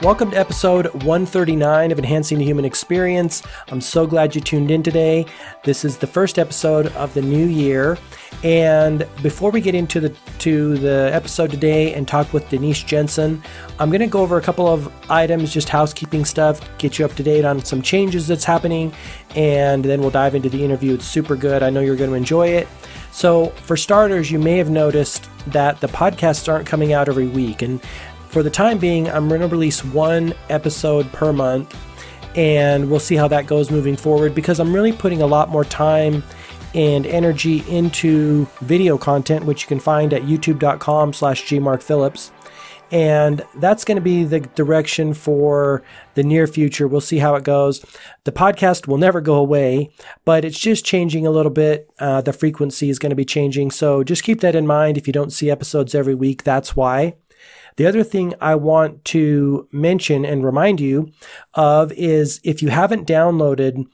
Welcome to episode 139 of Enhancing the Human Experience. I'm so glad you tuned in today. This is the first episode of the new year. And before we get into the episode today and talk with Denise Jensen, I'm going to go over a couple of items, just housekeeping stuff, get you up to date on some changes that's happening, and then we'll dive into the interview. It's super good. I know you're going to enjoy it. So for starters, you may have noticed that the podcasts aren't coming out every week. And for the time being, I'm going to release one episode per month, and we'll see how that goes moving forward because I'm really putting a lot more time and energy into video content, which you can find at youtube.com/gmarkphillips. And that's going to be the direction for the near future. We'll see how it goes. The podcast will never go away, but it's just changing a little bit. The frequency is going to be changing. So just keep that in mind. If you don't see episodes every week, that's why. The other thing I want to mention and remind you of is if you haven't downloaded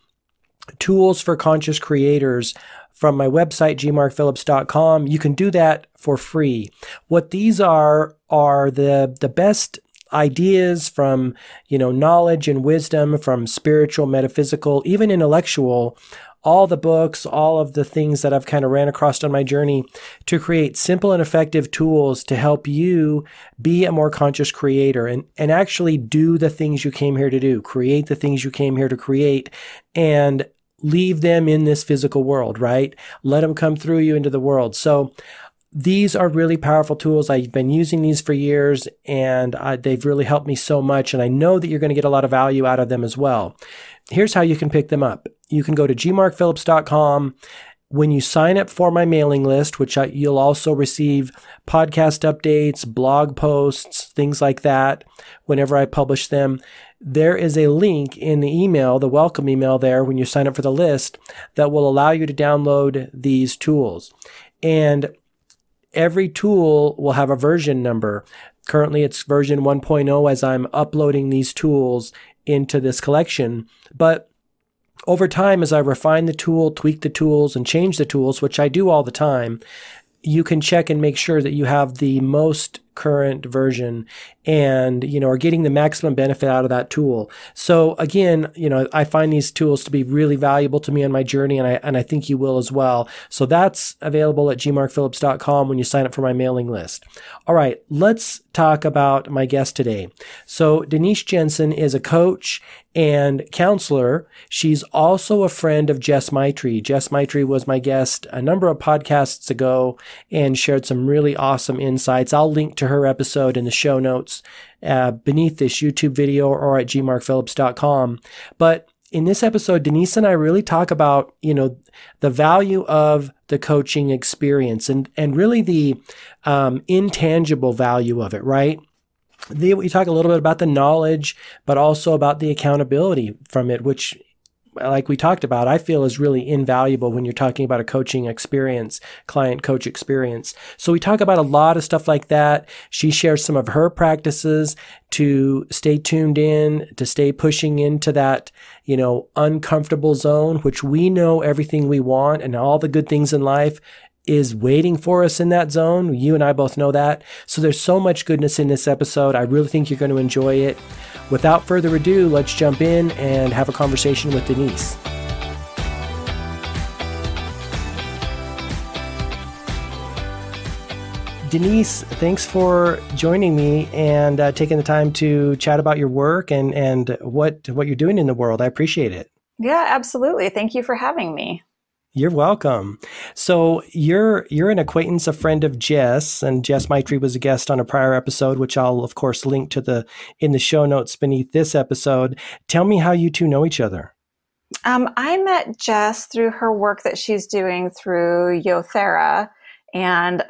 Tools for Conscious Creators from my website, gmarkphillips.com, you can do that for free. What these are the best ideas from, knowledge and wisdom from spiritual, metaphysical, even intellectual, all the books, all of the things that I've kind of ran across on my journey to create simple and effective tools to help you be a more conscious creator and actually do the things you came here to do, create the things you came here to create, and leave them in this physical world, right? Let them come through you into the world. So these are really powerful tools. I've been using these for years, and they've really helped me so much. And I know that you're going to get a lot of value out of them as well. Here's how you can pick them up. You can go to gmarkphillips.com. When you sign up for my mailing list, which you'll also receive podcast updates, blog posts, things like that, whenever I publish them, there is a link in the email, the welcome email there when you sign up for the list that will allow you to download these tools. And every tool will have a version number. Currently, it's version 1.0 as I'm uploading these tools into this collection. But over time, as I refine the tool, tweak the tools, and change the tools, which I do all the time, you can check and make sure that you have the most current version and, are getting the maximum benefit out of that tool. So again, I find these tools to be really valuable to me on my journey, and I think you will as well. So that's available at gmarkphillips.com when you sign up for my mailing list. All right, let's talk about my guest today. So Denise Jensen is a coach and counselor. She's also a friend of Jess Maitri. Jess Maitri was my guest a number of podcasts ago and shared some really awesome insights. I'll link to her episode in the show notes beneath this YouTube video or at gmarkphillips.com. But in this episode, Denise and I really talk about, the value of the coaching experience and really the intangible value of it, right? We talk a little bit about the knowledge, but also about the accountability from it, which, like we talked about, I feel is really invaluable when you're talking about a coaching experience, client coach experience. So we talk about a lot of stuff like that. She shares some of her practices to stay tuned in, to stay pushing into that, uncomfortable zone, which we know everything we want and all the good things in life is waiting for us in that zone. You and I both know that. So there's so much goodness in this episode. I really think you're going to enjoy it. Without further ado, let's jump in and have a conversation with Denise. Denise, thanks for joining me and taking the time to chat about your work and what you're doing in the world. I appreciate it. Yeah, absolutely. Thank you for having me. You're welcome. So you're an acquaintance, a friend of Jess, and Jess Maitri was a guest on a prior episode, which I'll of course link to in the show notes beneath this episode. Tell me how you two know each other. I met Jess through her work that she's doing through ETHX and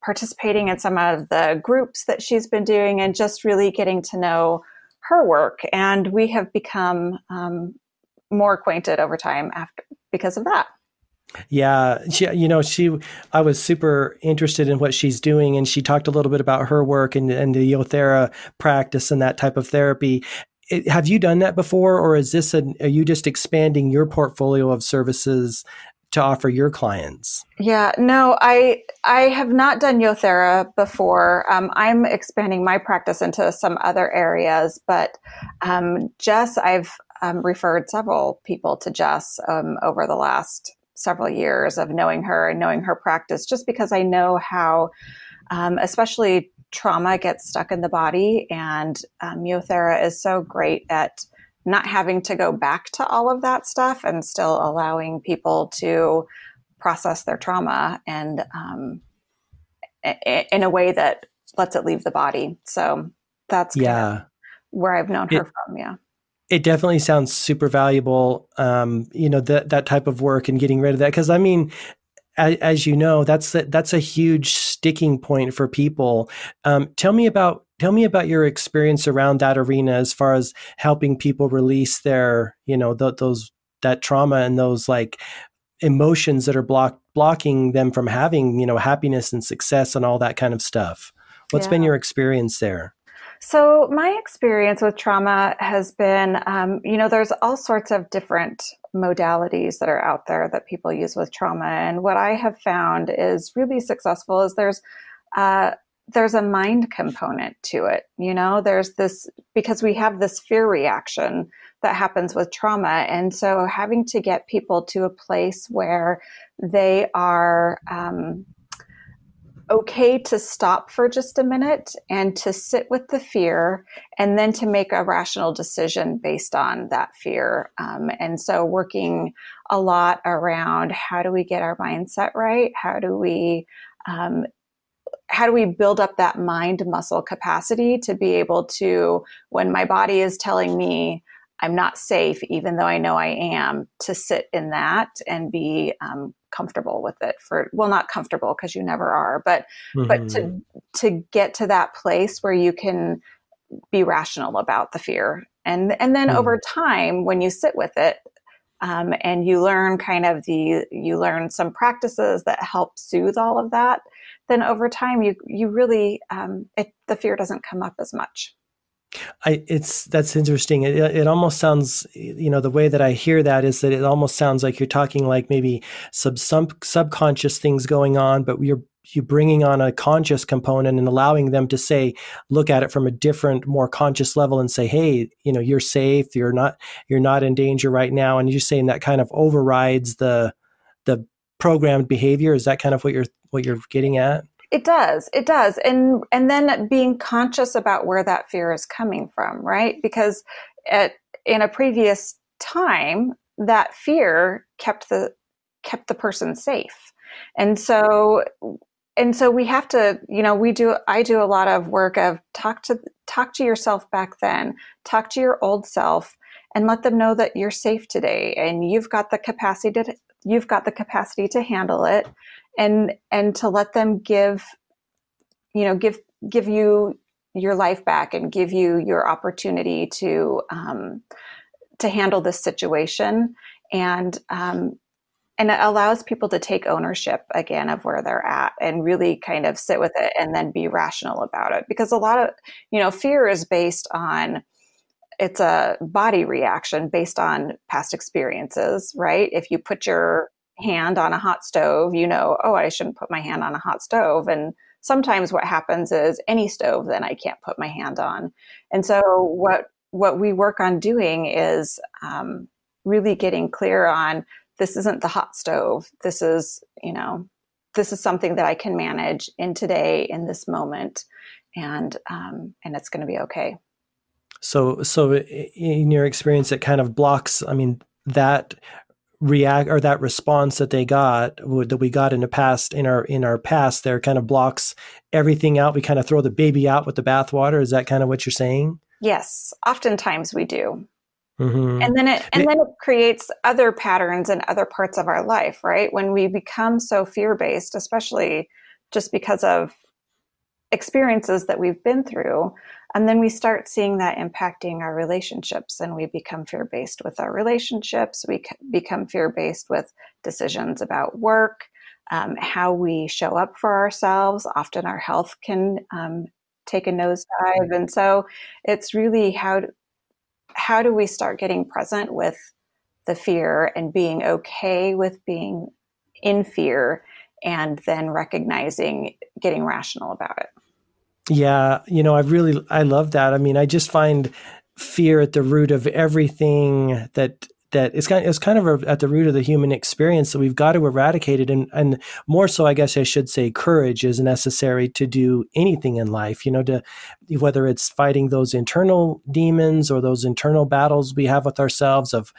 participating in some of the groups that she's been doing and just really getting to know her work. And we have become more acquainted over time because of that. Yeah, I was super interested in what she's doing, and she talked a little bit about her work and the ETHX practice and that type of therapy. Have you done that before, or are you just expanding your portfolio of services to offer your clients? Yeah, no, I have not done Yothera before. I'm expanding my practice into some other areas, but Jess, I've referred several people to Jess over the last several years of knowing her and knowing her practice, just because I know how, especially trauma gets stuck in the body, and Yothera is so great at not having to go back to all of that stuff and still allowing people to process their trauma and in a way that lets it leave the body. So that's kind of where I've known her from. Yeah. It definitely sounds super valuable, that type of work and getting rid of that. Because I mean, as you know, that's a huge sticking point for people. Tell me about your experience around that arena as far as helping people release their, that trauma and those like emotions that are blocking them from having, happiness and success and all that kind of stuff. What's been your experience there? So my experience with trauma has been, there's all sorts of different modalities that are out there that people use with trauma. And what I have found is really successful is there's a mind component to it. There's this, because we have this fear reaction that happens with trauma. And so having to get people to a place where they are, okay to stop for just a minute and to sit with the fear and then to make a rational decision based on that fear. And so working a lot around how do we get our mindset right? How do we build up that mind muscle capacity to be able to, when my body is telling me I'm not safe, even though I know I am, to sit in that and be comfortable with it not comfortable because you never are, but to get to that place where you can be rational about the fear. And then over time, when you sit with it, and you learn you learn some practices that help soothe all of that, then over time you really, the fear doesn't come up as much. That's interesting. It almost sounds, the way that I hear that is that it almost sounds like you're talking like maybe some subconscious things going on, but you're bringing on a conscious component and allowing them to say, look at it from a different, more conscious level and say, hey, you're safe. You're not in danger right now. And you're saying that kind of overrides the programmed behavior. Is that kind of what you're getting at? It does. And then being conscious about where that fear is coming from, right? Because in a previous time, that fear kept the person safe. And so we have to, I do a lot of work of talk to yourself back then, talk to your old self and let them know that you're safe today and you've got the capacity to handle it. And to let them give you your life back and give you your opportunity to handle this situation. And it allows people to take ownership again of where they're at and really kind of sit with it and then be rational about it. Because a lot of, fear is based on, it's a body reaction based on past experiences, right? If you put your hand on a hot stove, oh, I shouldn't put my hand on a hot stove. And sometimes what happens is any stove, then I can't put my hand on. And so what we work on doing is really getting clear on, this isn't the hot stove. This is something that I can manage in today, in this moment. And it's going to be okay. So in your experience, it kind of blocks, that that response that we got in our past there kind of blocks everything out. We kind of throw the baby out with the bathwater. Is that kind of what you're saying? Yes, oftentimes we do. Mm-hmm. And then it creates other patterns in other parts of our life, right? When we become so fear-based, especially just because of experiences that we've been through, and then we start seeing that impacting our relationships, and we become fear-based with our relationships. We become fear-based with decisions about work, how we show up for ourselves. Often our health can take a nosedive. And so it's really how do we start getting present with the fear and being okay with being in fear and then recognizing, getting rational about it. Yeah, I love that. I mean, I just find fear at the root of everything that it's kind of at the root of the human experience. So we've got to eradicate it, and more so, I guess I should say, courage is necessary to do anything in life. To whether it's fighting those internal demons or those internal battles we have with ourselves of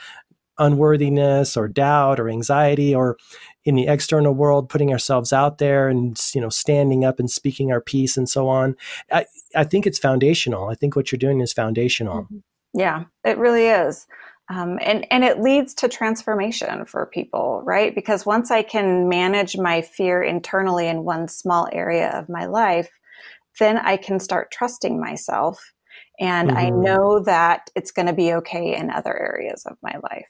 unworthiness or doubt or anxiety, or in the external world, putting ourselves out there and, standing up and speaking our piece and so on. I think it's foundational. I think what you're doing is foundational. Mm-hmm. Yeah, it really is. And it leads to transformation for people, right? Because once I can manage my fear internally in one small area of my life, then I can start trusting myself. And I know that it's going to be okay in other areas of my life.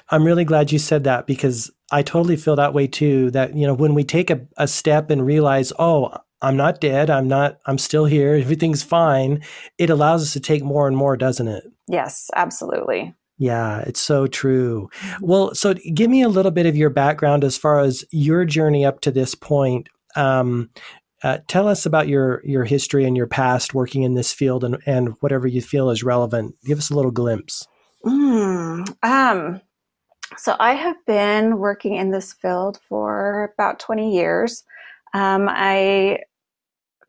I'm really glad you said that, because I totally feel that way too, that, when we take a step and realize, oh, I'm not dead, I'm still here, everything's fine, it allows us to take more and more, doesn't it? Yes, absolutely. Yeah, it's so true. Well, so give me a little bit of your background as far as your journey up to this point. Tell us about your history and your past working in this field, and whatever you feel is relevant. Give us a little glimpse. So I have been working in this field for about 20 years. I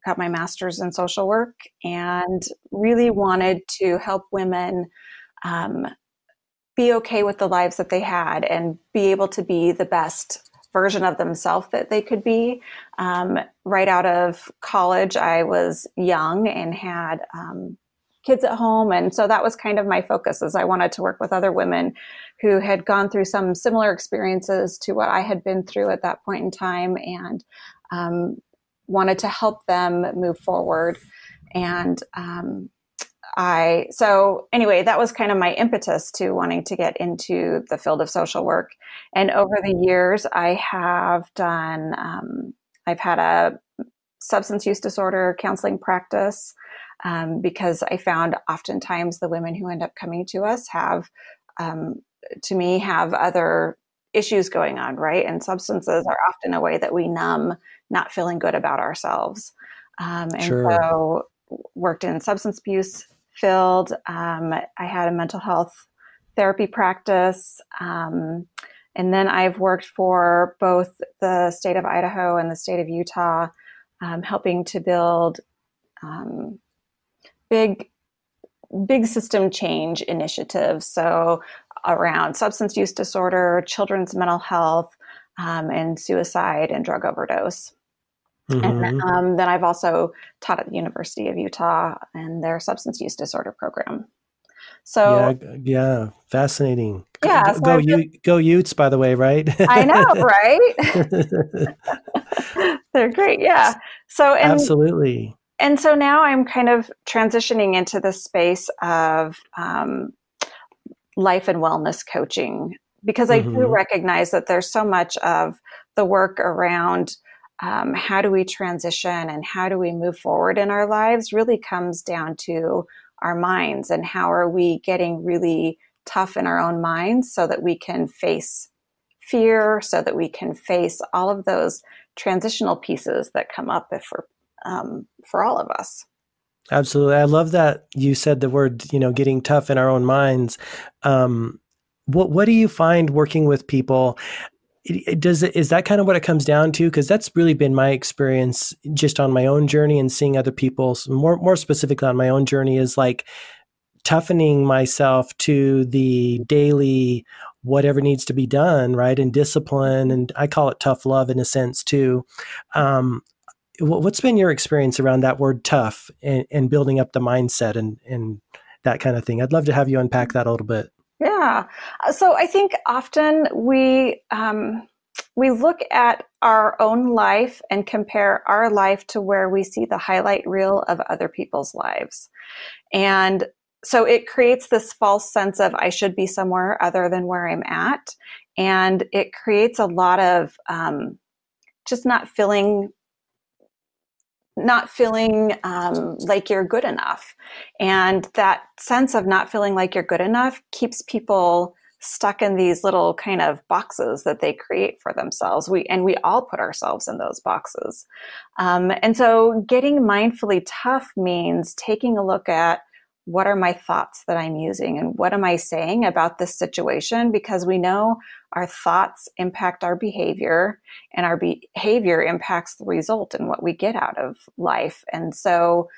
got my master's in social work and really wanted to help women be okay with the lives that they had and be able to be the best version of themselves that they could be. Right out of college, I was young and had kids at home. And so that was kind of my focus, is I wanted to work with other women who had gone through some similar experiences to what I had been through at that point in time, and wanted to help them move forward. And so anyway, that was kind of my impetus to wanting to get into the field of social work. And over the years, I have done, I've had a substance use disorder counseling practice, because I found oftentimes the women who end up coming to us have other issues going on, right? And substances are often a way that we numb not feeling good about ourselves. So worked in substance abuse field. I had a mental health therapy practice. And then I've worked for both the state of Idaho and the state of Utah, helping to build big system change initiatives. So around substance use disorder, children's mental health, and suicide and drug overdose. And then I've also taught at the University of Utah and their substance use disorder program. So yeah, fascinating. Yeah, Go Utes, by the way, right? I know, right? They're great. Yeah. So absolutely. And so now I'm kind of transitioning into the space of life and wellness coaching, because I do recognize that there's so much of the work around how do we transition and how do we move forward in our lives really comes down to our minds, and how are we getting really tough in our own minds so that we can face fear, so that we can face all of those transitional pieces that come up for all of us. Absolutely. I love that you said the word, getting tough in our own minds. What do you find working with people? Is that kind of what it comes down to? Because that's really been my experience just on my own journey, and seeing other people's, more specifically on my own journey, is like toughening myself to the daily whatever needs to be done, right? And discipline. And I call it tough love in a sense too. What's been your experience around that word tough, and building up the mindset and that kind of thing? I'd love to have you unpack that a little bit. Yeah. So I think often we look at our own life and compare our life to where we see the highlight reel of other people's lives. And so it creates this false sense of I should be somewhere other than where I'm at. And it creates a lot of just not feeling like you're good enough. And that sense of not feeling like you're good enough keeps people stuck in these little kind of boxes that they create for themselves. We all put ourselves in those boxes. And so getting mindfully tough means taking a look at, what are my thoughts that I'm using and what am I saying about this situation? Because we know our thoughts impact our behavior, and our behavior impacts the result and what we get out of life. And so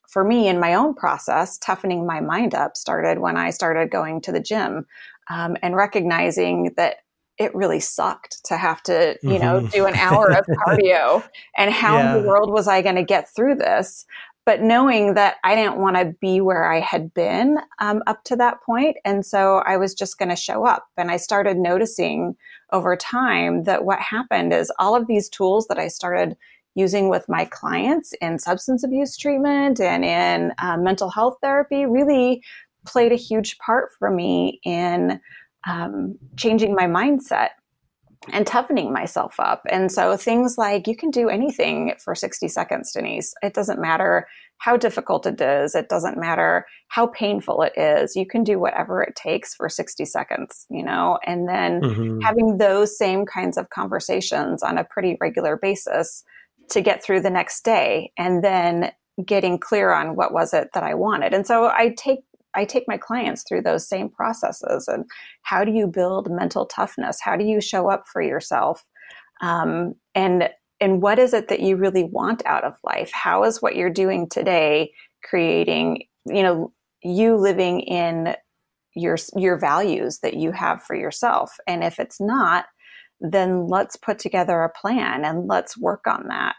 for me, in my own process, toughening my mind up started when I started going to the gym and recognizing that it really sucked to have to, do an hour of cardio, and how in the world was I going to get through this? But knowing that I didn't want to be where I had been up to that point. And so I was just going to show up. And I started noticing over time that what happened is all of these tools that I started using with my clients in substance abuse treatment and in mental health therapy really played a huge part for me in changing my mindset and toughening myself up. And so things like, you can do anything for 60 seconds, Denise. It doesn't matter how difficult it is. It doesn't matter how painful it is. You can do whatever it takes for 60 seconds, and then having those same kinds of conversations on a pretty regular basis to get through the next day, and then getting clear on what was it that I wanted. And so I take my clients through those same processes. And how do you build mental toughness? How do you show up for yourself? And what is it that you really want out of life? How is what you're doing today creating, you living in your values that you have for yourself? And if it's not, then let's put together a plan and let's work on that.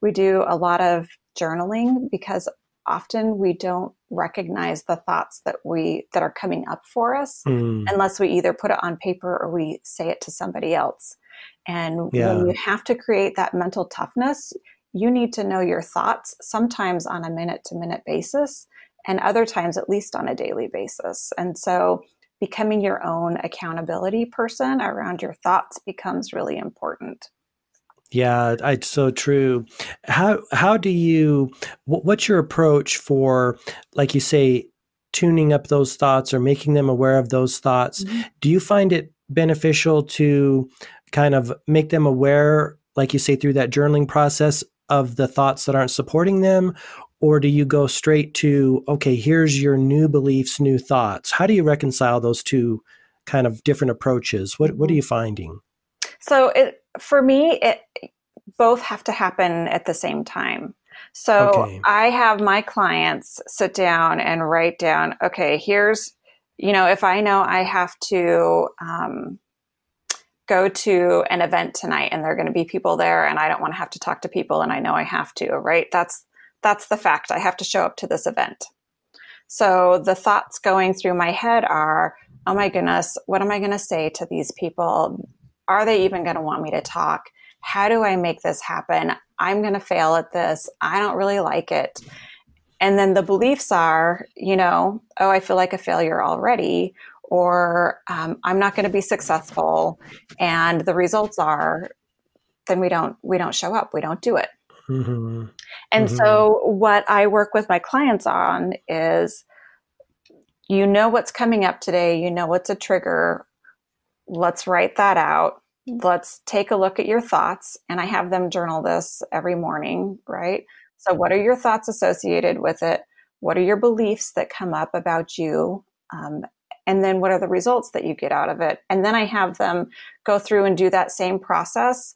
We do a lot of journaling because often we don't recognize the thoughts that are coming up for us unless we either put it on paper or we say it to somebody else. And when you have to create that mental toughness, you need to know your thoughts, sometimes on a minute-to-minute basis, and other times at least on a daily basis. And so becoming your own accountability person around your thoughts becomes really important. Yeah, it's so true. How do you, what's your approach for, like you say, tuning up those thoughts or making them aware of those thoughts? Do you find it beneficial to kind of make them aware, like you say, through that journaling process of the thoughts that aren't supporting them? Or do you go straight to, okay, here's your new beliefs, new thoughts? How do you reconcile those two kind of different approaches? What are you finding? So for me, both have to happen at the same time. So I have my clients sit down and write down, okay, here's, if I know I have to go to an event tonight and there are going to be people there and I don't want to have to talk to people and I know I have to, right? That's the fact. I have to show up to this event. So the thoughts going through my head are, oh my goodness, what am I going to say to these people? Are they even going to want me to talk? How do I make this happen? I'm going to fail at this. I don't really like it. And then the beliefs are, oh, I feel like a failure already, or I'm not going to be successful. And the results are, then we don't show up. We don't do it. And so what I work with my clients on is, what's coming up today, what's a trigger. Let's write that out. Let's take a look at your thoughts. And I have them journal this every morning, right? So what are your thoughts associated with it? What are your beliefs that come up about you? And then what are the results that you get out of it? And then I have them go through and do that same process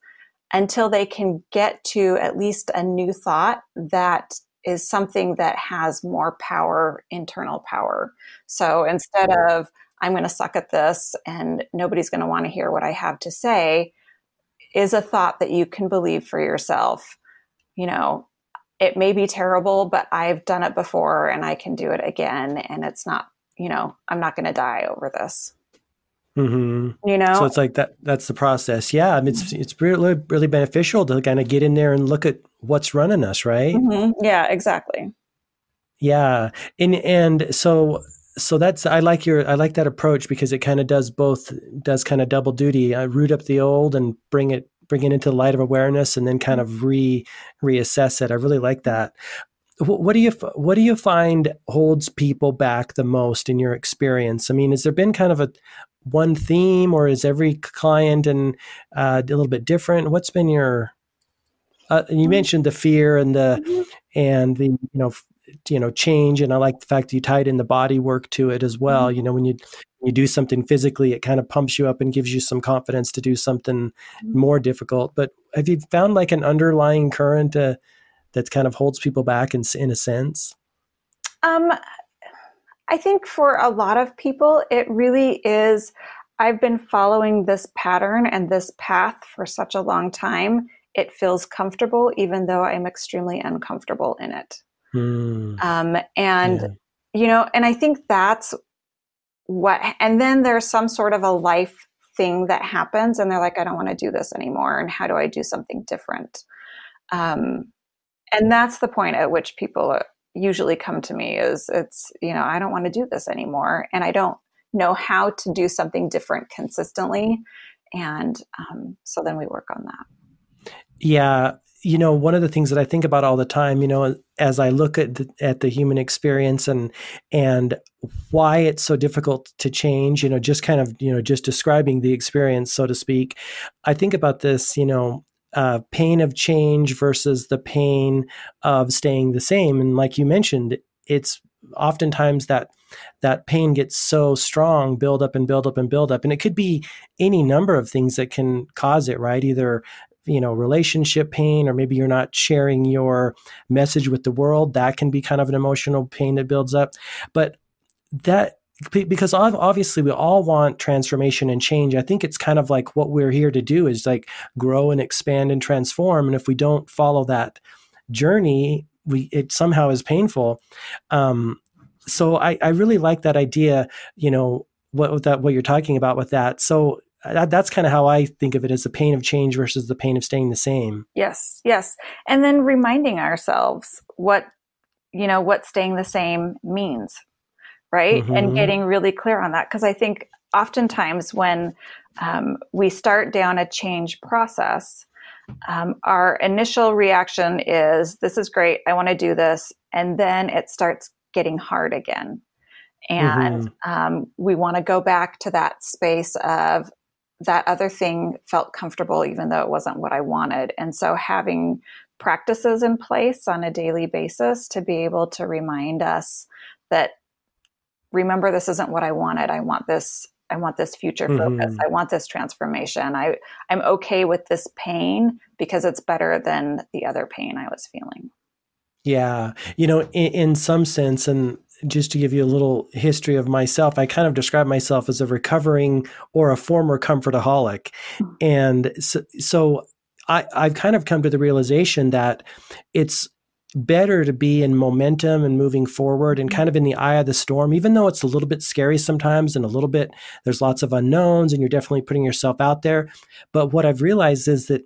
until they can get to at least a new thought that is something that has more power, internal power. So instead of, I'm going to suck at this and nobody's going to want to hear what I have to say, is a thought that you can believe for yourself. It may be terrible, but I've done it before and I can do it again. And it's not, I'm not going to die over this. So it's like that's the process. Yeah. I mean, it's really, really beneficial to kind of get in there and look at what's running us, right? Yeah, exactly. Yeah. And so that's, I like that approach because it kind of does kind of double duty. I root up the old and bring it into the light of awareness and then kind of reassess it. I really like that. What do you find holds people back the most in your experience? I mean, has there been kind of a one theme, or is every client and a little bit different? What's been your you mentioned the fear and the change, and I like the fact that you tied in the body work to it as well. You know, when you do something physically, it kind of pumps you up and gives you some confidence to do something more difficult. But have you found like an underlying current that kind of holds people back in a sense? Um, I think for a lot of people, it really is. I've been following this pattern and this path for such a long time. It feels comfortable, even though I'm extremely uncomfortable in it. Hmm. And, Yeah. and I think that's and then there's some sort of a life thing that happens and they're like, I don't want to do this anymore. And how do I do something different? And that's the point at which people usually come to me is I don't want to do this anymore. And I don't know how to do something different consistently. And so then we work on that. Yeah. One of the things that I think about all the time, as I look at the human experience and why it's so difficult to change, just kind of, just describing the experience, so to speak, I think about this, pain of change versus the pain of staying the same. And like you mentioned, it's oftentimes that pain gets so strong, build up and build up and build up. And it could be any number of things that can cause it, right? Either relationship pain, or maybe you're not sharing your message with the world. That can be kind of an emotional pain that builds up. But because obviously we all want transformation and change. I think it's kind of like what we're here to do is like grow and expand and transform. And if we don't follow that journey, it somehow is painful. So I really like that idea, what you're talking about with that. So that's kind of how I think of it, as the pain of change versus the pain of staying the same. Yes, yes. And then reminding ourselves what staying the same means, right? And Mm-hmm. getting really clear on that. Because I think oftentimes when we start down a change process, our initial reaction is, this is great, I want to do this. And then it starts getting hard again. And Mm-hmm. we want to go back to that space of that other thing felt comfortable, even though it wasn't what I wanted. And so having practices in place on a daily basis to be able to remind us that, remember, this isn't what I wanted. I want this future focus. Mm-hmm. I want this transformation. I'm okay with this pain because it's better than the other pain I was feeling. Yeah. In some sense, and just to give you a little history of myself, I kind of describe myself as a recovering or a former comfortaholic. And so I've kind of come to the realization that it's better to be in momentum and moving forward and kind of in the eye of the storm, even though it's a little bit scary sometimes and a little bit, there's lots of unknowns and you're definitely putting yourself out there. But what I've realized is that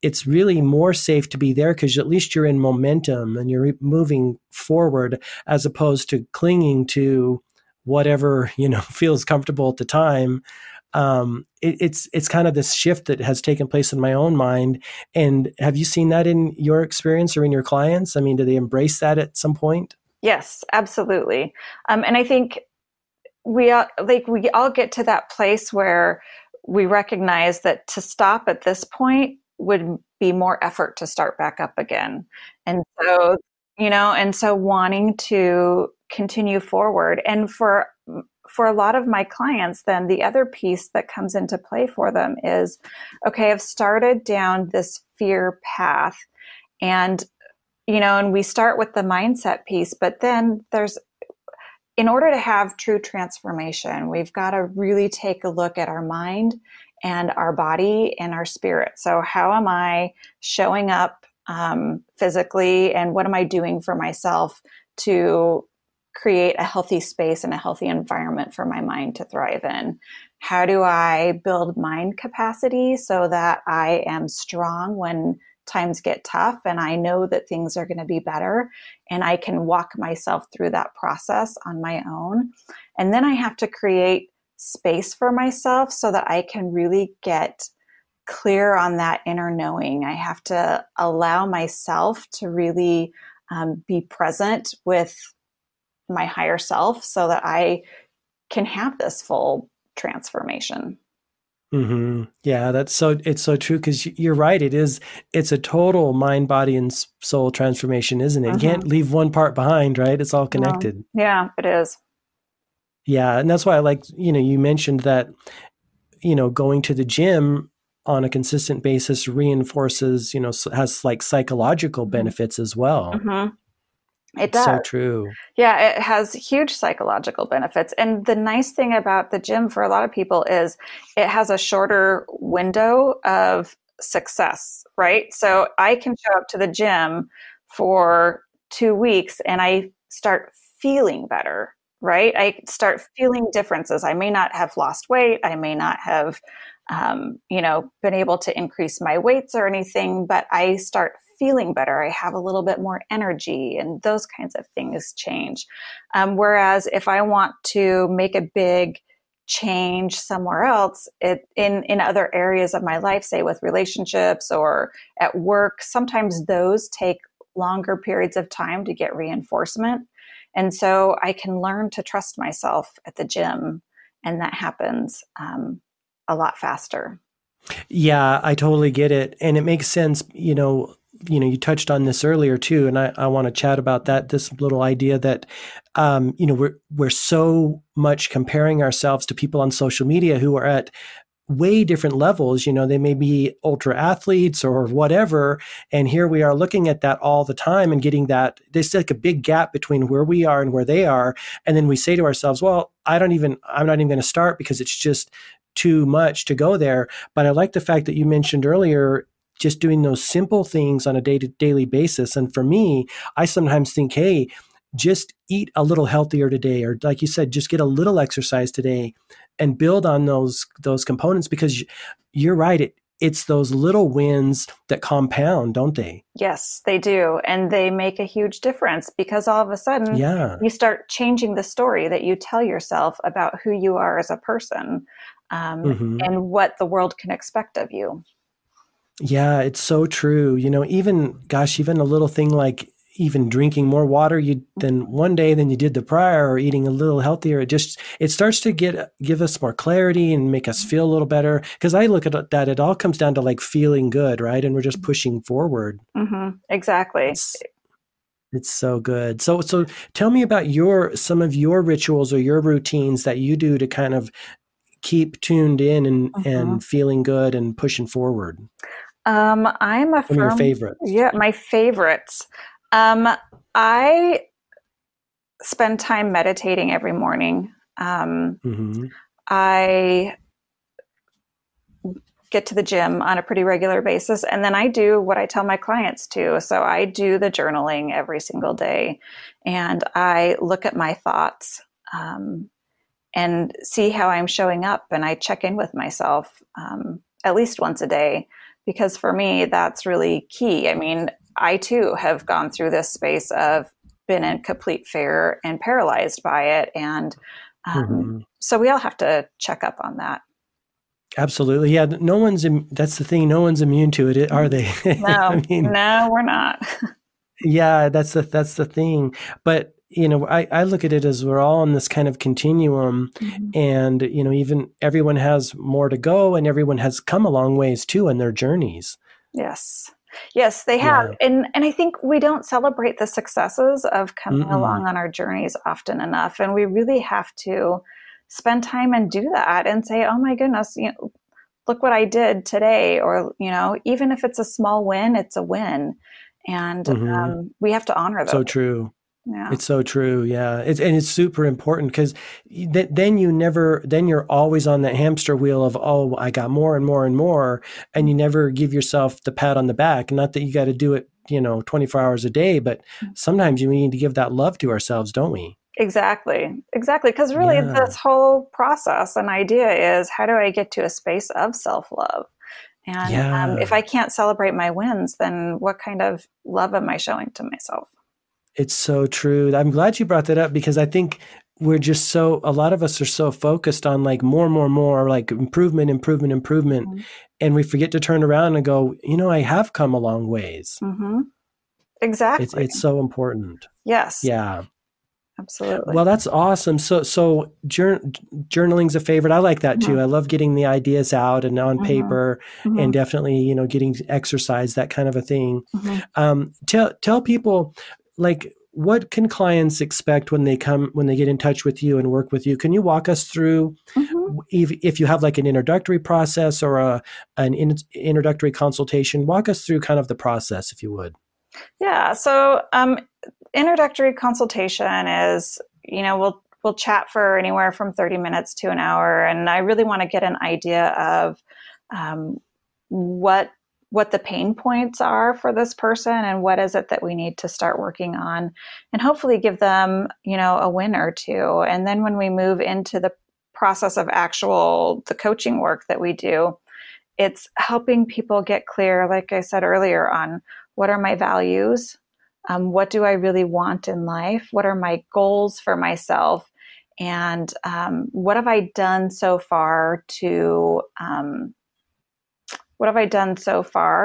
it's really more safe to be there because at least you're in momentum and you're moving forward, as opposed to clinging to whatever, feels comfortable at the time. It's kind of this shift that has taken place in my own mind. And have you seen that in your experience or in your clients? I mean, do they embrace that at some point? Yes, absolutely. And I think we all get to that place where we recognize that to stop at this point would be more effort to start back up again. And so wanting to continue forward. And for a lot of my clients, then the other piece that comes into play for them is, okay, I've started down this fear path, and and we start with the mindset piece, but then in order to have true transformation, we've got to really take a look at our mind and our body and our spirit. So how am I showing up physically, and what am I doing for myself to create a healthy space and a healthy environment for my mind to thrive in? How do I build mind capacity so that I am strong when times get tough and I know that things are going to be better and I can walk myself through that process on my own? And then I have to create space for myself so that I can really get clear on that inner knowing. I have to allow myself to really be present with my higher self so that I can have this full transformation. Mm-hmm. Yeah, it's so true because you're right. It's a total mind, body, and soul transformation, isn't it? You Mm-hmm. can't leave one part behind, right? It's all connected. Yeah, it is. Yeah, and that's why I like, you mentioned that, going to the gym on a consistent basis reinforces, has like psychological benefits as well. Mm-hmm. It It's so does. true. Yeah, it has huge psychological benefits. And the nice thing about the gym for a lot of people is it has a shorter window of success, right? So I can show up to the gym for 2 weeks and I start feeling better, right? I start feeling differences. I may not have lost weight. I may not have, been able to increase my weights or anything, but I start feeling better. I have a little bit more energy and those kinds of things change. Whereas if I want to make a big change somewhere else, in other areas of my life, say with relationships or at work, sometimes those take longer periods of time to get reinforcement. And so I can learn to trust myself at the gym, and that happens a lot faster. Yeah, I totally get it. And it makes sense, you touched on this earlier too, and I want to chat about that, this little idea that, we're so much comparing ourselves to people on social media who are at way different levels. They may be ultra athletes or whatever. And here we are looking at that all the time and getting that, there's like a big gap between where we are and where they are. And then we say to ourselves, well, I'm not even going to start because it's just too much to go there. But I like the fact that you mentioned earlier, just doing those simple things on a daily basis. And for me, I sometimes think, hey, just eat a little healthier today, or like you said, just get a little exercise today and build on those components, because you're right. It's those little wins that compound, don't they? Yes, they do. And they make a huge difference because all of a sudden Yeah. you start changing the story that you tell yourself about who you are as a person, and what the world can expect of you. Yeah, it's so true. Even a little thing like even drinking more water than one day than you did the prior, or eating a little healthier, it starts to give us more clarity and make us feel a little better. Because I look at that, it all comes down to like feeling good, right? And we're just pushing forward. Mm-hmm. Exactly. It's so good. So tell me about some of your rituals or your routines that you do to kind of keep tuned in and feeling good and pushing forward. I'm a Some of your favorites. Yeah, my favorites. I spend time meditating every morning. I get to the gym on a pretty regular basis, and then I do what I tell my clients to. So I do the journaling every single day, and I look at my thoughts and see how I'm showing up, and I check in with myself at least once a day, because for me, that's really key. I mean, I too have gone through this space of been in complete fear and paralyzed by it. And so we all have to check up on that. Absolutely. Yeah. That's the thing. No one's immune to it, are they? No, no, we're not. Yeah, that's the thing. But, I look at it as we're all on this kind of continuum, and, even everyone has more to go, and everyone has come a long ways too in their journeys. Yes. Yes, they have. Yeah. And I think we don't celebrate the successes of coming along on our journeys often enough. And we really have to spend time and do that and say, oh my goodness, look what I did today. Or, even if it's a small win, it's a win. And we have to honor those. So true. Yeah. It's so true. Yeah. It's super important, because then you're always on that hamster wheel of, oh, I got more and more and more. And you never give yourself the pat on the back. Not that you got to do it, 24 hours a day, but sometimes we need to give that love to ourselves, don't we? Exactly. Because really this whole process and idea is, how do I get to a space of self-love? And if I can't celebrate my wins, then what kind of love am I showing to myself? It's so true. I'm glad you brought that up, because I think we're just a lot of us are so focused on like more, like improvement. And we forget to turn around and go, I have come a long ways. Exactly. It's so important. Yes, Yeah. absolutely. Well, that's awesome. So journaling's a favorite. I like that too. Mhm. I love getting the ideas out and on Mhm. paper, and Mhm. definitely, getting exercise, that kind of a thing. Mhm. Tell people, like, what can clients expect when they get in touch with you and work with you? Can you walk us through, Mhm. if you have like an introductory process or an introductory consultation? Walk us through kind of the process, if you would. Yeah. So, introductory consultation is, we'll chat for anywhere from 30 minutes to an hour, and I really want to get an idea of um, what the pain points are for this person, and what is it that we need to start working on, and hopefully give them, a win or two. And then when we move into the process of the coaching work that we do, it's helping people get clear, like I said earlier, on what are my values, what do I really want in life, what are my goals for myself, and what have I done so far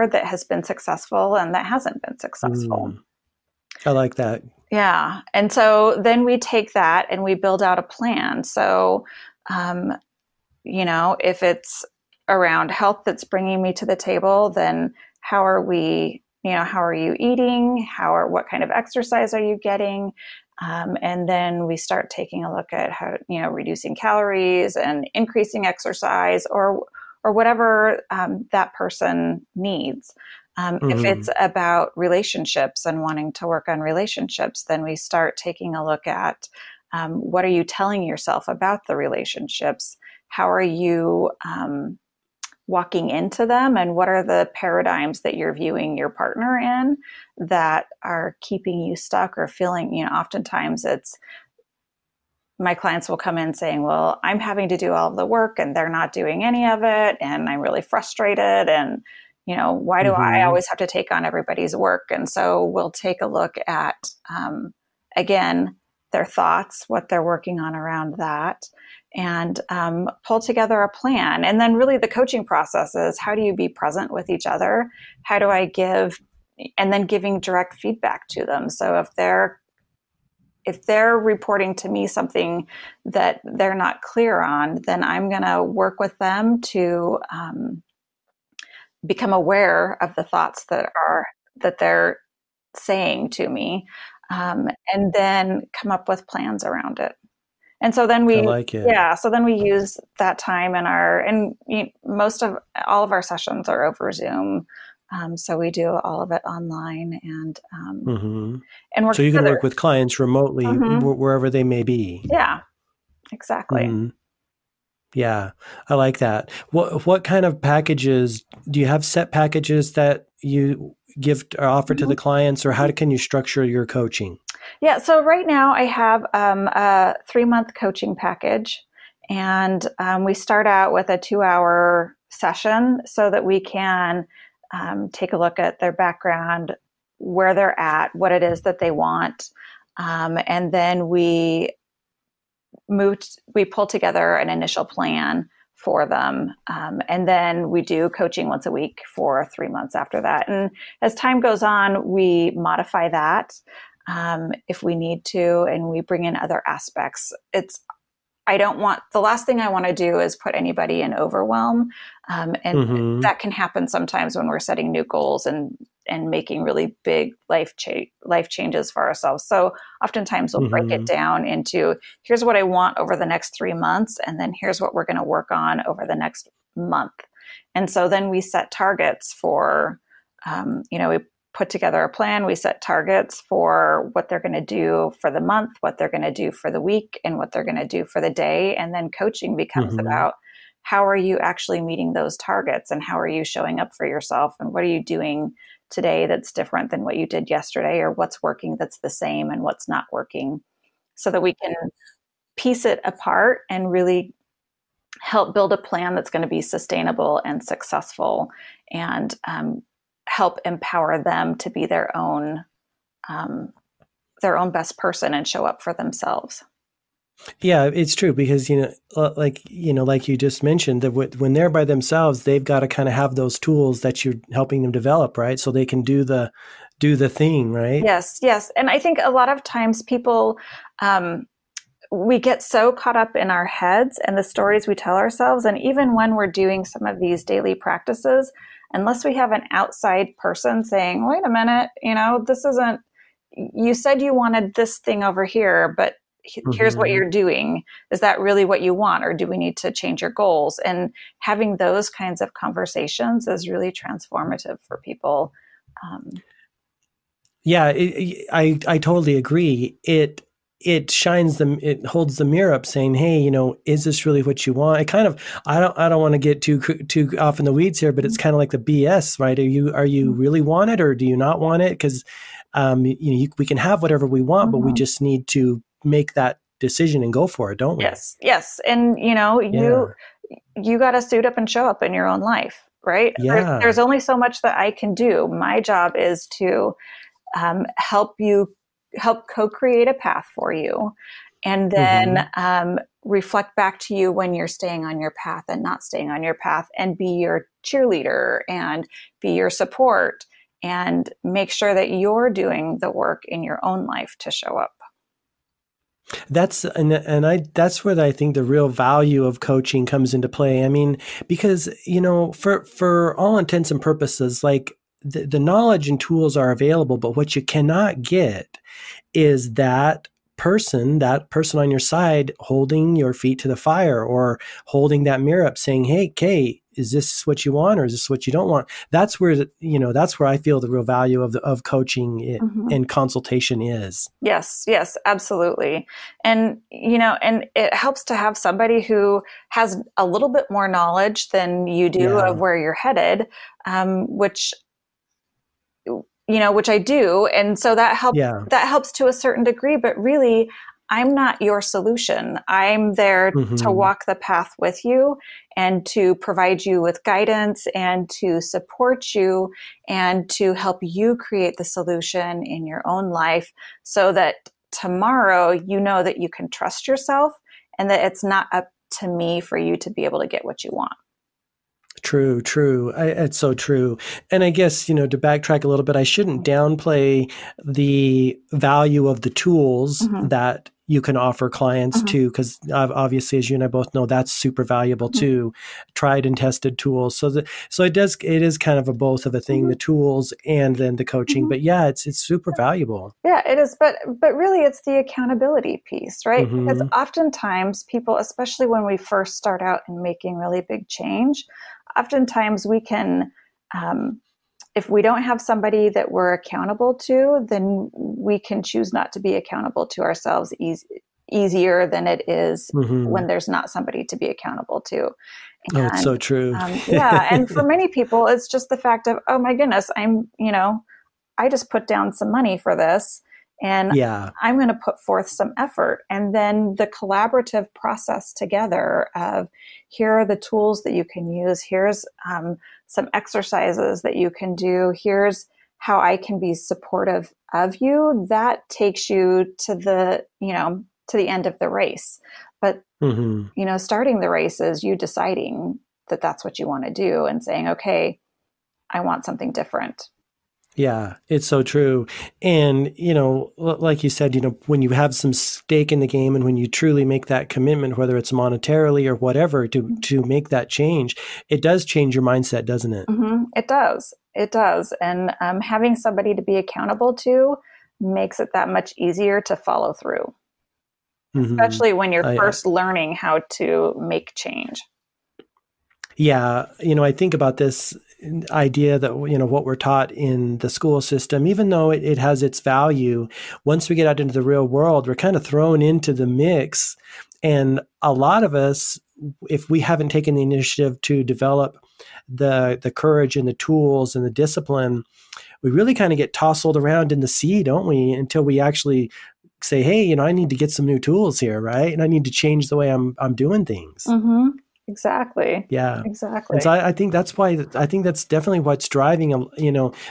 that has been successful and that hasn't been successful. I like that. Yeah. And so then we take that and we build out a plan. So, um, if it's around health that's bringing me to the table, then how are you eating? What kind of exercise are you getting? And then we start taking a look at how, reducing calories and increasing exercise, or whatever that person needs. If Mm-hmm. it's about relationships and wanting to work on relationships, then we start taking a look at what are you telling yourself about the relationships? How are you walking into them? And what are the paradigms that you're viewing your partner in that are keeping you stuck or feeling, oftentimes it's my clients will come in saying, well, I'm having to do all of the work and they're not doing any of it. And I'm really frustrated. And, why do I Mm-hmm. always have to take on everybody's work? And so we'll take a look at, again, their thoughts, what they're working on around that, and pull together a plan. And then really the coaching process is, how do you be present with each other? How do I and then giving direct feedback to them. So if they're reporting to me something that they're not clear on, then I'm going to work with them to become aware of the thoughts that they're saying to me, and then come up with plans around it. And so then I like it. we use that time most of all of our sessions are over Zoom. So we do all of it online Mm-hmm. and work So you can together. work with clients remotely, Mm-hmm. wherever they may be. Yeah, exactly. Mm-hmm. Yeah, I like that. What kind of packages do you have? Set packages that you give or offer to Mm-hmm. the clients, or how can you structure your coaching? Yeah, so right now I have a 3-month coaching package, and we start out with a 2-hour session so that we can take a look at their background, where they're at, what it is that they want, and then we pull together an initial plan for them, and then we do coaching once a week for 3 months after that. And as time goes on, we modify that if we need to, and we bring in other aspects. The last thing I want to do is put anybody in overwhelm. And Mm-hmm. that can happen sometimes when we're setting new goals and making really big life changes for ourselves. So oftentimes we'll break it Mm-hmm. down into, here's what I want over the next 3 months, and then here's what we're going to work on over the next month. And so then we set targets for, we put together a plan, we set targets for what they're going to do for the month, what they're going to do for the week, and what they're going to do for the day. And then coaching becomes Mm-hmm. about, how are you actually meeting those targets, and how are you showing up for yourself, and what are you doing today that's different than what you did yesterday, or what's working that's the same and what's not working, so that we can piece it apart and really help build a plan that's going to be sustainable and successful, and help empower them to be um, their own best person and show up for themselves. Yeah, it's true because, like you just mentioned, that when they're by themselves, they've got to kind of have those tools that you're helping them develop, right? So they can do the thing, right? Yes, yes. And I think a lot of times people, we get so caught up in our heads and the stories we tell ourselves. And even when we're doing some of these daily practices, unless we have an outside person saying, wait a minute, this isn't, you said you wanted this thing over here, but here's what Hmm. you're doing. Is that really what you want? Or do we need to change your goals? And having those kinds of conversations is really transformative for people. Um, Yeah, I totally agree. It holds the mirror up, saying, "Hey, is this really what you want?" It kind of, I don't want to get too off in the weeds here, but it's kind of like the BS, right? Are you really want it, or do you not want it? Because we can have whatever we want, but we mhm. just need to make that decision and go for it, don't we? Yes, yes. And Yeah, you got to suit up and show up in your own life, right? There's yeah. only so much that I can do. My job is to help co-create a path for you, and Hmm. then reflect back to you when you're staying on your path and not staying on your path, and be your cheerleader and be your support, and make sure that you're doing the work in your own life to show up. That's where I think the real value of coaching comes into play. I mean, because for all intents and purposes, like the knowledge and tools are available, but what you cannot get is that person on your side holding your feet to the fire, or holding that mirror up saying, "Hey, Kay, is this what you want, or is this what you don't want?" That's where I feel the real value of coaching Mhm. and consultation is. Yes, yes, absolutely. And, and it helps to have somebody who has a little bit more knowledge than you do of Yeah. where you're headed, which, which I do. And so Yeah. that helps to a certain degree, but really, I'm not your solution. I'm there to Hmm. walk the path with you and to provide you with guidance and to support you and to help you create the solution in your own life, so that tomorrow you know that you can trust yourself and that it's not up to me for you to be able to get what you want. True, true. It's so true. And I guess, to backtrack a little bit, I shouldn't downplay the value of the tools Mhm, that you can offer clients mhm, too, because obviously, as you and I both know, that's super valuable mhm, too. Tried and tested tools. So it is kind of a both of a thing, mhm, the tools and then the coaching. mhm. But yeah, it's super valuable. Yeah, it is, but really it's the accountability piece, right? Because Hmm. oftentimes people, especially when we first start out in making really big change, oftentimes we can, um, if we don't have somebody that we're accountable to, then we can choose not to be accountable to ourselves easier than it is Hmm. when there's not somebody to be accountable to. Oh, it's And so true. yeah, and for many people, it's just the fact of, oh my goodness, I just put down some money for this, and Yeah. I'm going to put forth some effort. And then the collaborative process together of, here are the tools that you can use. Here's some exercises that you can do. Here's how I can be supportive of you. That takes you to the end of the race. But, Hmm. starting the race is you deciding that that's what you want to do and saying, okay, I want something different. Yeah, it's so true. And, like you said, when you have some stake in the game and when you truly make that commitment, whether it's monetarily or whatever, to make that change, it does change your mindset, doesn't it? It does. It does. And having somebody to be accountable to makes it that much easier to follow through, Hmm. especially when you're I first learning how to make change. Yeah, I think about this idea that, what we're taught in the school system, even though it has its value, once we get out into the real world, we're kind of thrown into the mix. And a lot of us, if we haven't taken the initiative to develop the courage and the tools and the discipline, we really kind of get tousled around in the sea, don't we? Until we actually say, "Hey, I need to get some new tools here, right? And I need to change the way I'm doing things." Mm-hmm. Exactly. Yeah. And Exactly. so I think that's why I think that's definitely what's driving,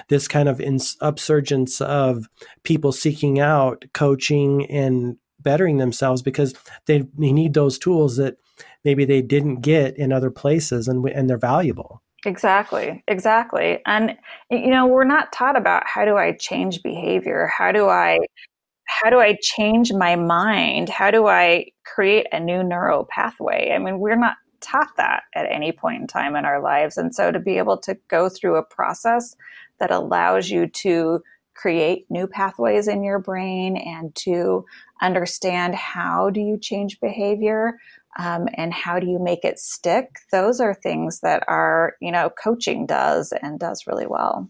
this kind of upsurgence of people seeking out coaching and bettering themselves because they need those tools that maybe they didn't get in other places, and they're valuable. Exactly, exactly. And we're not taught about how do I change behavior? How do I change my mind? How do I create a new neural pathway? I mean, we're not taught that at any point in time in our lives. And so to be able to go through a process that allows you to create new pathways in your brain and to understand how do you change behavior, and how do you make it stick, those are things that are, coaching does and does really well.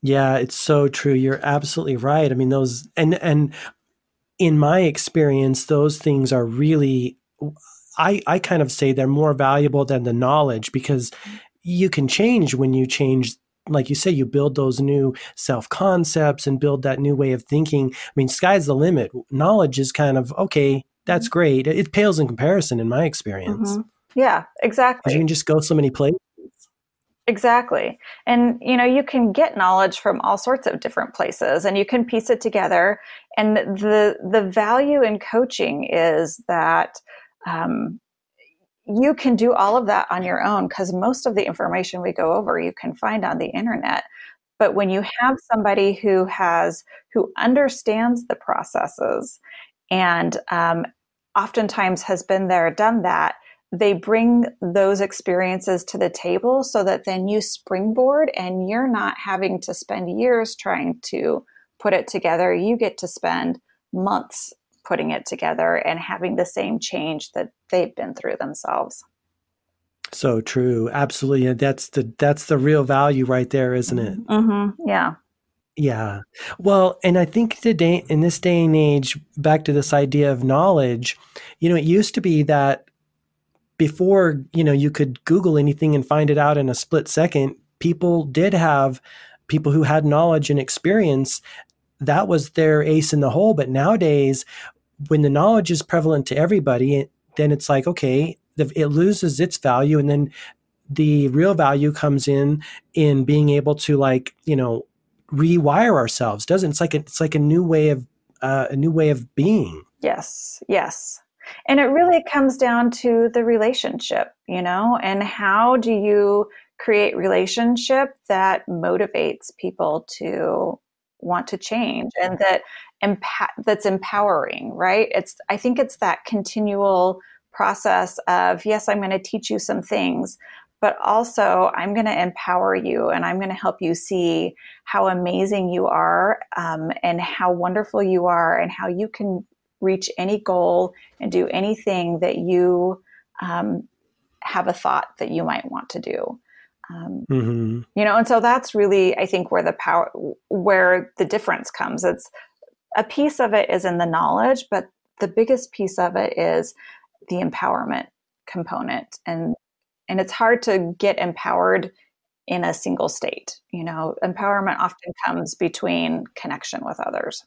Yeah, it's so true. You're absolutely right. I mean, those, and in my experience, those things are really, I kind of say they're more valuable than the knowledge, because you can change when you change. Like you say, you build those new self concepts and build that new way of thinking. I mean, sky's the limit. Knowledge is kind of, okay, that's great. It pales in comparison in my experience. Yeah, Because you exactly. can just go so many places. Exactly. And you can get knowledge from all sorts of different places and you can piece it together. And the value in coaching is that you can do all of that on your own, because most of the information we go over you can find on the internet. But when you have somebody who understands the processes and oftentimes has been there, done that, they bring those experiences to the table so that then you springboard and you're not having to spend years trying to put it together. You get to spend months putting it together and having the same change that they've been through themselves. So true. Absolutely. And that's the real value right there, isn't it? Mm-hmm. Yeah. Yeah. Well, and I think today, in this day and age, back to this idea of knowledge, it used to be that before, you could Google anything and find it out in a split second, people who had knowledge and experience. That was their ace in the hole. But nowadays, when the knowledge is prevalent to everybody, then it's like, okay, it loses its value. And then the real value comes in being able to, like, rewire ourselves. Doesn't it's like a new way of being. Yes. Yes. And it really comes down to the relationship, and how do you create relationship that motivates people to want to change and that's empowering, right? I think it's that continual process of, yes, I'm going to teach you some things, but also I'm going to empower you and I'm going to help you see how amazing you are, and how wonderful you are and how you can reach any goal and do anything that you have a thought that you might want to do. Mm-hmm. And so that's really, I think, where the difference comes. It's a piece of it is in the knowledge, but the biggest piece of it is the empowerment component. And it's hard to get empowered in a single state. Empowerment often comes between connection with others.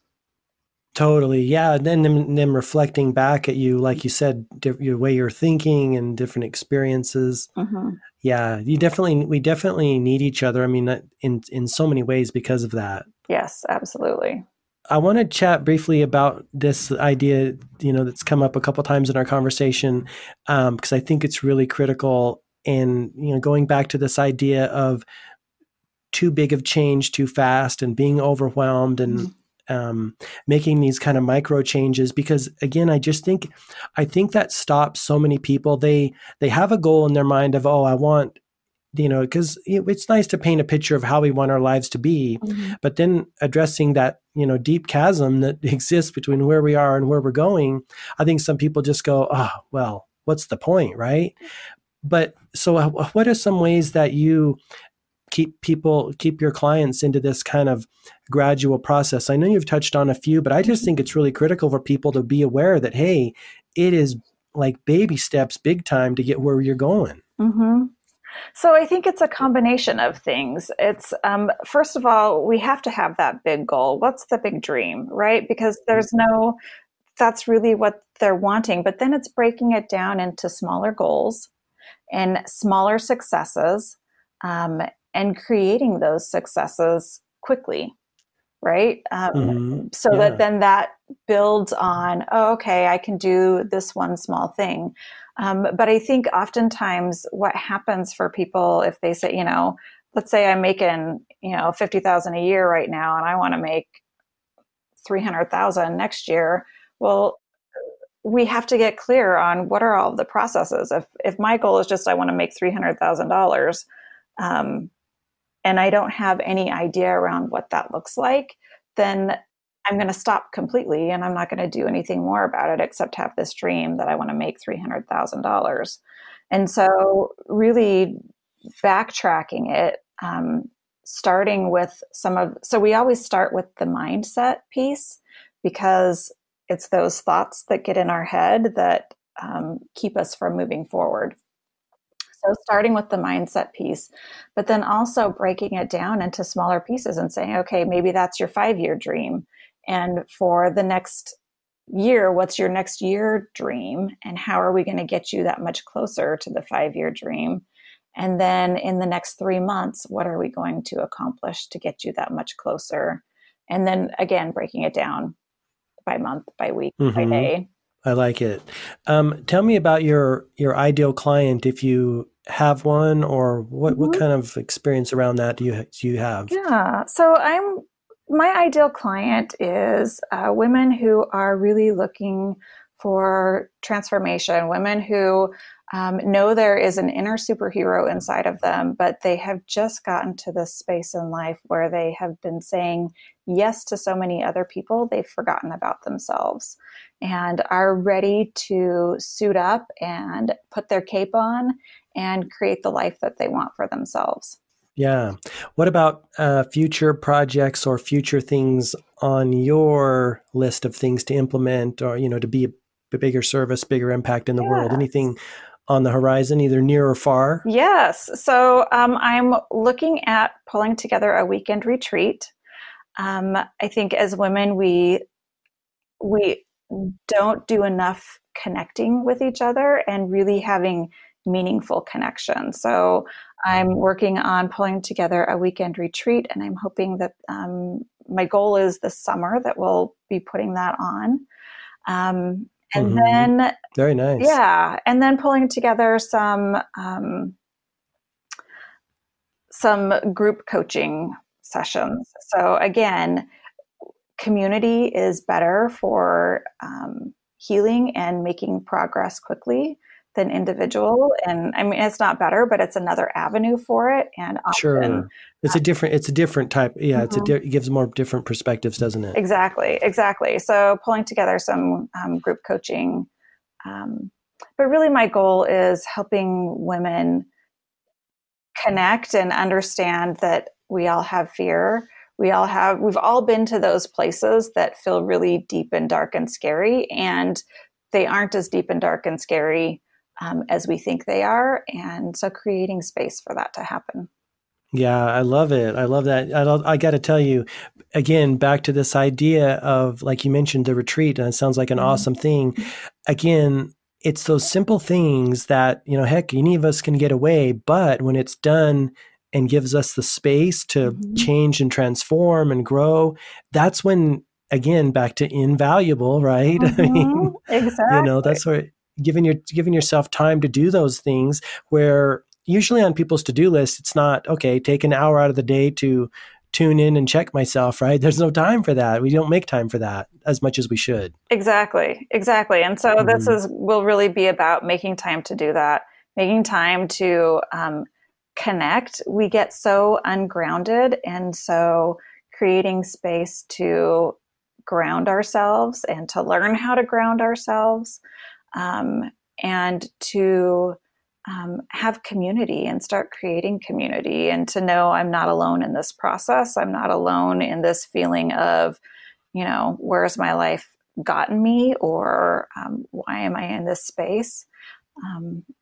Totally. Yeah. And then them reflecting back at you, like you said, your way you're thinking and different experiences. Mm-hmm. Yeah. We definitely need each other. I mean, in so many ways because of that. Yes, absolutely. I want to chat briefly about this idea, that's come up a couple times in our conversation, because I think it's really critical. And, going back to this idea of too big of change too fast and being overwhelmed and making these kind of micro changes, because again, I think that stops so many people. They have a goal in their mind of, oh, I want, because it's nice to paint a picture of how we want our lives to be, but then addressing that, deep chasm that exists between where we are and where we're going. I think some people just go, oh, well, what's the point, right? But so what are some ways that you keep your clients into this kind of gradual process? I know you've touched on a few, but I just think it's really critical for people to be aware that, hey, it is like baby steps, big time to get where you're going. Mm-hmm. So I think it's a combination of things. It's first of all, we have to have that big goal. What's the big dream, right? Because that's really what they're wanting. But then it's breaking it down into smaller goals and smaller successes, and creating those successes quickly. right? So that Yeah. then that builds on, oh, okay, I can do this one small thing. But I think oftentimes what happens for people if they say, let's say I'm making, 50,000 a year right now, and I want to make 300,000 next year. Well, we have to get clear on what are all the processes. If my goal is just I want to make $300,000, and I don't have any idea around what that looks like, then I'm going to stop completely, and I'm not going to do anything more about it except have this dream that I want to make $300,000. And so, really backtracking it, starting with so we always start with the mindset piece, because it's those thoughts that get in our head that keep us from moving forward. So starting with the mindset piece, but then also breaking it down into smaller pieces and saying, okay, maybe that's your 5-year dream. And for the next year, what's your next year dream? And how are we going to get you that much closer to the 5-year dream? And then in the next 3 months, what are we going to accomplish to get you that much closer? And then again, breaking it down by month, by week, by day. I like it. Tell me about your ideal client, if you have one, or what kind of experience around that do you have? Yeah. So my ideal client is women who are really looking for transformation, women who know there is an inner superhero inside of them, but they have just gotten to this space in life where they have been saying yes to so many other people, they've forgotten about themselves, and are ready to suit up and put their cape on and create the life that they want for themselves. Yeah. What about future projects or future things on your list of things to implement, or, to be a bigger service, bigger impact in the world? Anything on the horizon, either near or far? Yes. So I'm looking at pulling together a weekend retreat. I think as women, we don't do enough connecting with each other and really having meaningful connection. So I'm working on pulling together a weekend retreat, and I'm hoping that my goal is this summer that we'll be putting that on. And then, very nice. Yeah, and then pulling together some group coaching sessions. So again, community is better for healing and making progress quickly than individual. And I mean, it's not better, but it's another avenue for it. And often, sure, it's a different type. Yeah, it gives more different perspectives, doesn't it? Exactly. So pulling together some group coaching. But really my goal is helping women connect and understand that we all have fear. We've all been to those places that feel really deep and dark and scary, and they aren't as deep and dark and scary as we think they are. And so creating space for that to happen. Yeah, I love it. I love that. I got to tell you, again, back to this idea of, like you mentioned, the retreat, and it sounds like an awesome thing. Again, it's those simple things that, heck, any of us can get away, but when it's done and gives us the space to change and transform and grow, that's when, again, back to invaluable, right? I mean, exactly. That's where giving yourself time to do those things, where usually on people's to-do list, it's not, okay, take an hour out of the day to tune in and check myself, right? There's no time for that. We don't make time for that as much as we should. Exactly. And so this will really be about making time to do that, making time to connect. We get so ungrounded, and so creating space to ground ourselves and to learn how to ground ourselves, and to have community and start creating community, and to know I'm not alone in this process. I'm not alone in this feeling of, where's my life gotten me, or why am I in this space,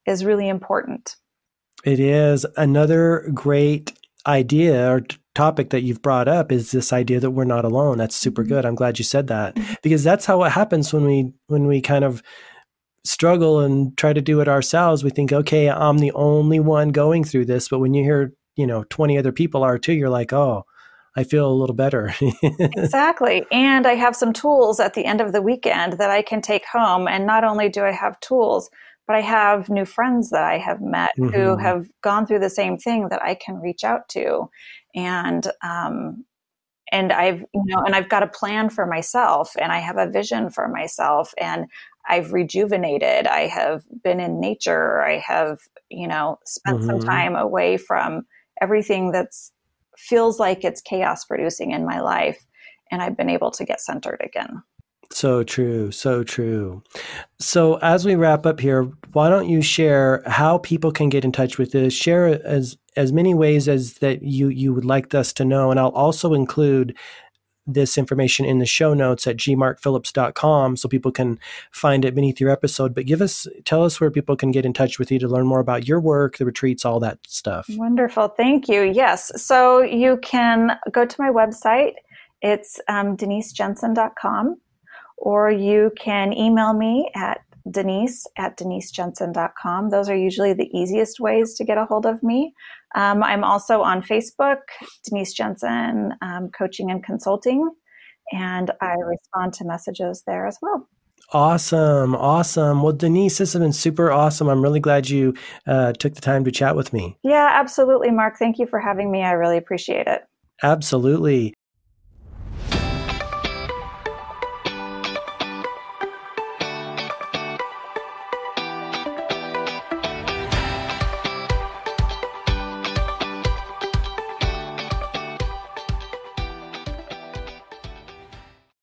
is really important. It is. Another great idea or topic that you've brought up is this idea that we're not alone. That's super good. I'm glad you said that, because that's how it happens when we kind of struggle and try to do it ourselves. We think, okay, I'm the only one going through this. But when you hear, 20 other people are too, you're like, oh, I feel a little better. Exactly. And I have some tools at the end of the weekend that I can take home. And not only do I have tools, but I have new friends that I have met who Mm-hmm. have gone through the same thing that I can reach out to. And, and I've got a plan for myself, and I have a vision for myself, and I've rejuvenated. I have been in nature. I have, spent some Mm-hmm. time away from everything that's feels like it's chaos producing in my life. And I've been able to get centered again. So true. So true. So as we wrap up here, why don't you share how people can get in touch with this? Share as many ways as that you would like us to know. And I'll also include this information in the show notes at gmarkphillips.com so people can find it beneath your episode. But tell us where people can get in touch with you to learn more about your work, the retreats, all that stuff. Wonderful. Thank you. Yes. So you can go to my website. It's denisejensen.com, or you can email me at denise@denisejensen.com. Those are usually the easiest ways to get a hold of me. I'm also on Facebook, Denise Jensen Coaching and Consulting, and I respond to messages there as well. Awesome. Awesome. Well, Denise, this has been super awesome. I'm really glad you took the time to chat with me. Yeah, absolutely, Mark. Thank you for having me. I really appreciate it. Absolutely.